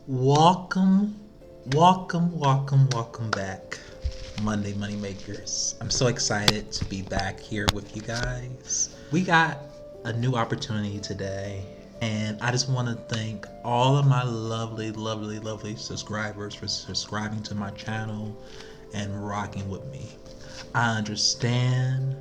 Welcome, welcome back, Monday Money Makers. I'm so excited to be back here with you guys. We got a new opportunity today, and I just want to thank all of my lovely subscribers for subscribing to my channel and rocking with me. I understand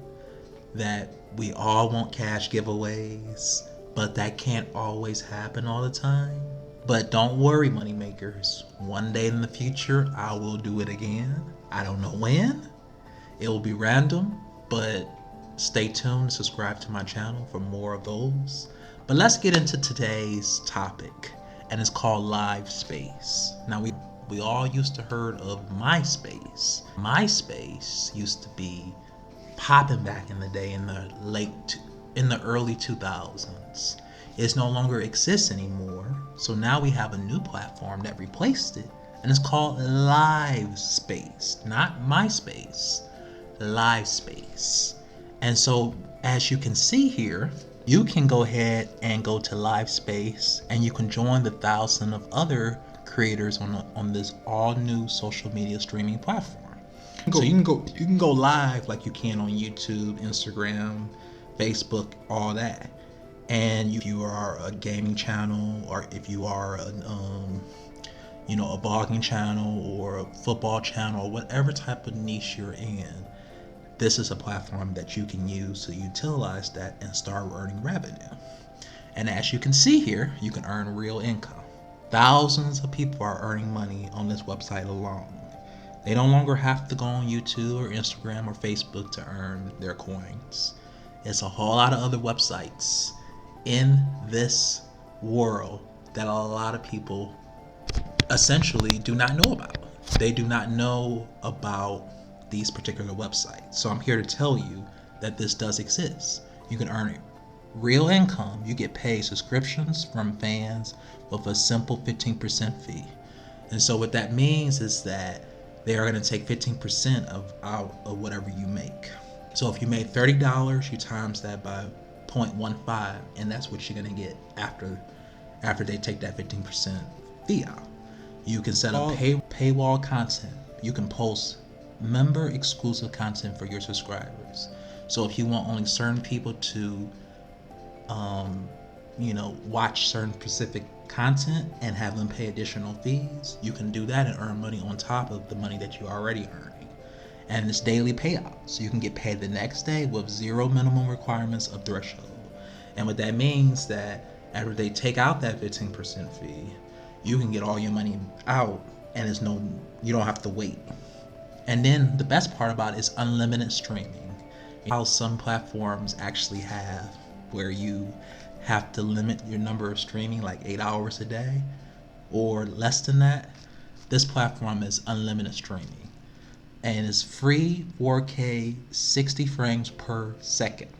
that we all want cash giveaways, but that can't always happen all the time. But don't worry, money makers. One day in the future, I will do it again. I don't know when. It will be random, but stay tuned. Subscribe to my channel for more of those. But let's get into today's topic, and it's called LiveSpace. Now we all used to heard of MySpace. MySpace used to be popping back in the day in the early 2000s. It's no longer exists anymore. So now we have a new platform that replaced it, and it's called LiveSpace, not MySpace. LiveSpace. And so as you can see here, you can go ahead and go to LiveSpace and you can join the thousand of other creators on this all new social media streaming platform. So you can go live like you can on YouTube, Instagram, Facebook, all that. And if you are a gaming channel, or if you are a blogging channel or a football channel, or whatever type of niche you're in, this is a platform that you can use to utilize that and start earning revenue. And as you can see here, you can earn real income. Thousands of people are earning money on this website alone. They no longer have to go on YouTube or Instagram or Facebook to earn their coins. It's a whole lot of other websites in this world that a lot of people essentially do not know about. They do not know about these particular websites. So I'm here to tell you that this does exist. You can earn real income. You get paid subscriptions from fans with a simple 15% fee. And so what that means is that they are going to take 15% out of whatever you make. So if you made $30, you times that by 0.15, and that's what you're going to get after they take that 15% fee out. You can set up paywall content. You can post member exclusive content for your subscribers. So if you want only certain people to watch certain specific content and have them pay additional fees, you can do that and earn money on top of the money that you're already earning. And it's daily payout, so you can get paid the next day with zero minimum requirements of threshold. And what that means that after they take out that 15% fee, you can get all your money out, and you don't have to wait. And then the best part about it is unlimited streaming. How some platforms actually have where you have to limit your number of streaming like 8 hours a day or less than that. This platform is unlimited streaming, and it's free 4K 60 frames per second,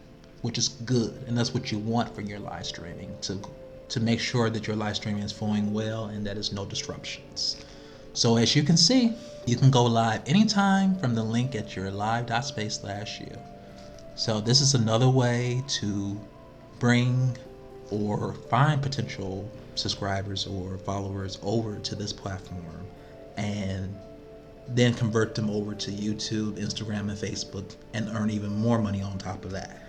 which is good, and that's what you want for your live streaming, to make sure that your live streaming is flowing well and that there's no disruptions. So as you can see, you can go live anytime from the link at your live.space/you. So this is another way to bring or find potential subscribers or followers over to this platform, and then convert them over to YouTube, Instagram, and Facebook, and earn even more money on top of that.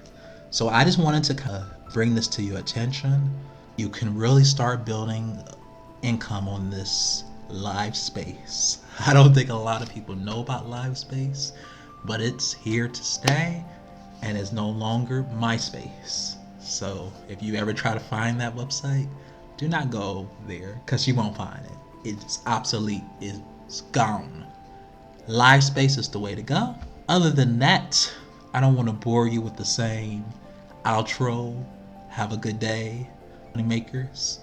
So I just wanted to bring this to your attention. You can really start building income on this LiveSpace. I don't think a lot of people know about LiveSpace, but it's here to stay, and it's no longer MySpace. So if you ever try to find that website, do not go there, because you won't find it. It's obsolete. It's gone. LiveSpace is the way to go. Other than that, I don't want to bore you with the same outro. Have a good day, money makers.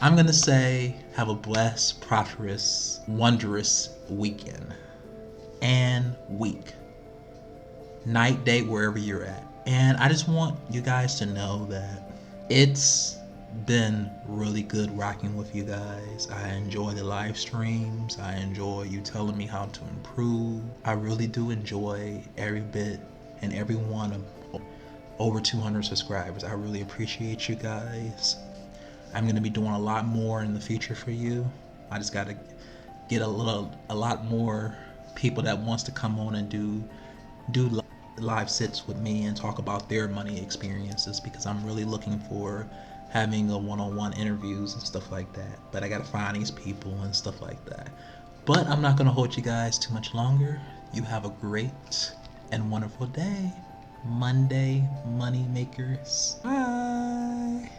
I'm going to say have a blessed, prosperous, wondrous weekend and week. Night, day, wherever you're at. And I just want you guys to know that it's been really good rocking with you guys. I enjoy the live streams. I enjoy you telling me how to improve. I really do enjoy every bit and every one of over 200 subscribers. I really appreciate you guys. I'm going to be doing a lot more in the future for you. I just gotta get a lot more people that wants to come on and do live sits with me and talk about their money experiences, because I'm really looking for having a one-on-one interviews and stuff like that. But I gotta find these people and stuff like that. But I'm not gonna hold you guys too much longer. You have a great and wonderful day. Monday, money makers. Bye.